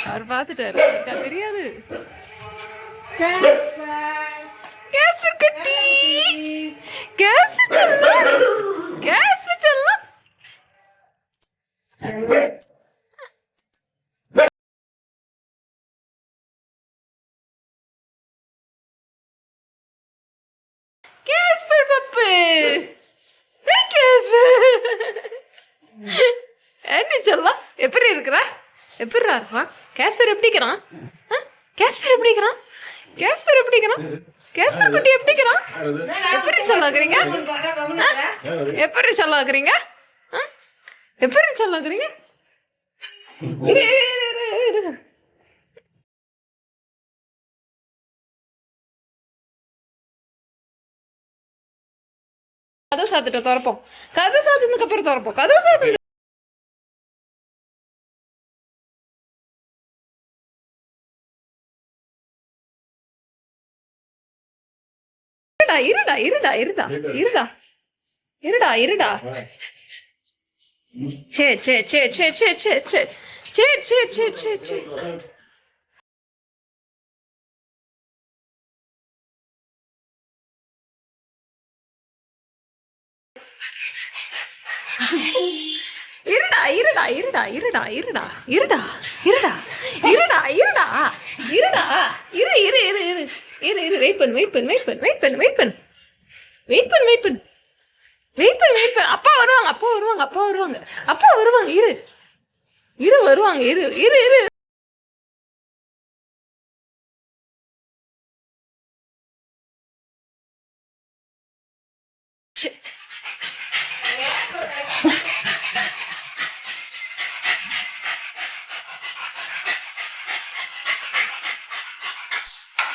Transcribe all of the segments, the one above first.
அவர் பார்த்துட்டாரு, தெரியாது. கேஸ்பர் குட்டி, கேஸ்பர் செல்லம், கேஸ்பர் செல்லம். கேஸ்பர் பப்பு, கேஸ்பர். என்ன செல்லம், எப்படி இருக்கிறா? எப்படிரா இருப்பான்? கேஸ்பர் எப்படிக்கிறான்? கேஸ்பர் எப்படிக்கிறான்? கேஸ்பர் எப்படிக்கிறான்? கேஸ்பர் குட்டி எப்படிக்கிறான்? எப்படி சொல்லாக்குறீங்க? எப்படி சொல்லாக்குறீங்க? எப்படி சொல்லாக்குறீங்க? கதை சாத்துட்டு திறப்போம். கதை சாத்துனதுக்கு அப்புறம் திறப்போம். கதை சாத்து. இருடா இருடா இருடா இருடா இருடா இருடா. சே சே சே சே சே சே சே சே சே சே சே சே. இருடா இருடா இருடா இருடா இருடா இருடா இருடா இருடா இருடா இருடா இரு இரு இரு இரு இரு இரு. வெயிட் பண்ணு வெயிட் பண்ணு வெயிட் பண்ணு வெயிட் பண்ணு வெயிட் பண்ணு வெயிட் பண்ணு வெயிட் பண்ணு வெயிட் பண்ணு வெயிட் பண்ணு. அப்பா வருவாங்க அப்பா வருவாங்க அப்பா வருவாங்க அப்பா வருவாங்க. இரு இரு வருவாங்க. இரு இரு இரு.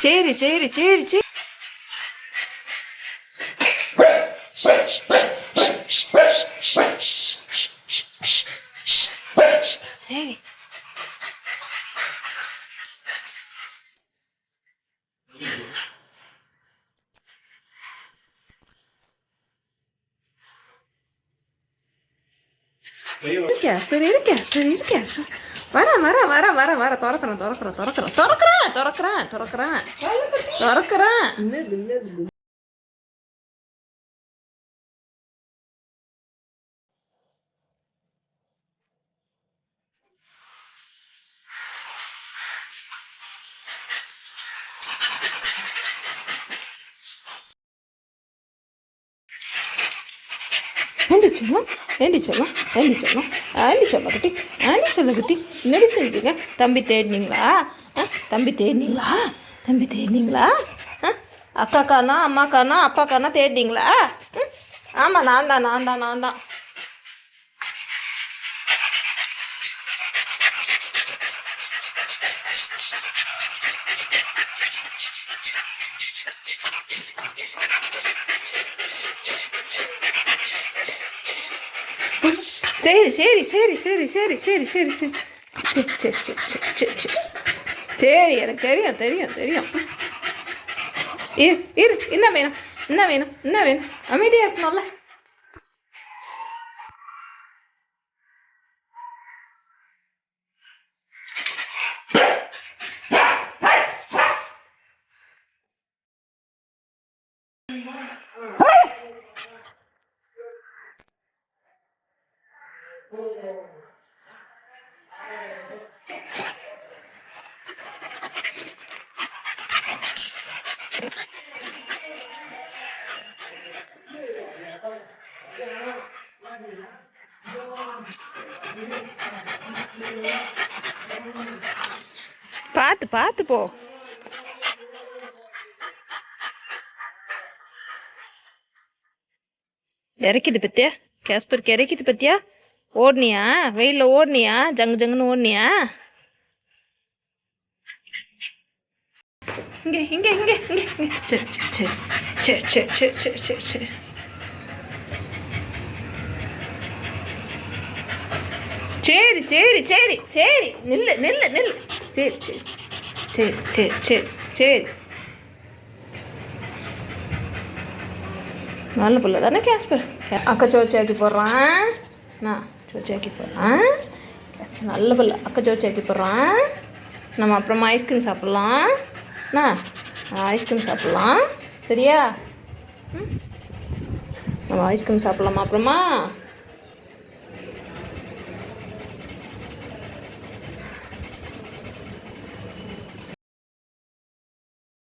சரி சரி சரி சரி. சரி கேஸ்பர் இரு கேஸ்பர் இரு கேஸ்பர். வர வர வர வர வர. திறக்கிறேன் திறக்கிறேன் திறக்கிறேன் திறக்கிறேன் திறக்கிறேன் திறக்கிறேன் திறக்கிறேன். ஏண்டி சொல்லும் ஏண்டி சொல்லும் ஏண்டி சொல்லும் ஆண்டி சொல்ல குட்டி ஆண்டி சொல்ல குட்டி. என்னடி செஞ்சுங்க? தம்பி தேடினீங்களா? தம்பி தேடினீங்களா? தம்பி தேடினீங்களா? அக்காக்கானா அம்மாக்கானா அப்பாக்கானா தேடினீங்களா? ஆமாம் நான் தான் நான் தான் நான் தான். சரி சரி சரி சரி சரி சரி சரி சரி சரி சரி சரி சரி சரி சரி. எனக்கு தெரியும் தெரியும் தெரியும். இரு இரு. என்ன வேணும் என்ன வேணும் என்ன வேணும்? அமைதியாக இருக்கணும்ல. பார்த்து பார்த்து போ. இறக்கிது பத்தியா? கேஸ்பருக்கு இறக்கிது பத்தியா? ஓடுனியா? வெயிலில் ஓடுனியா? ஜங்கு ஜங்குன்னு ஓடுனியா? இங்கே இங்கே இங்கே இங்கே இங்கே சரி சரி சரி சரி சரி சரி சரி சரி சரி சரி சரி சரி நில்லு நில்லு நில்லு சரி சரி சரி சரி சரி சரி நல்ல பிள்ளை தானே கேஸ்பர். அக்கா சோச்சாக்கி போடுறான். நான் சோச்சாக்கி போடுறேன். கேஸ்பர் நல்ல பிள்ளை. அக்கா சோச்சாக்கி போடுறான். நம்ம அப்புறமா ஐஸ்கிரீம் சாப்பிட்லாம். நான் ஐஸ்கிரீம் சாப்பிட்லாம். சரியா? நம்ம ஐஸ்கிரீம் சாப்பிட்லாமா அப்புறமா?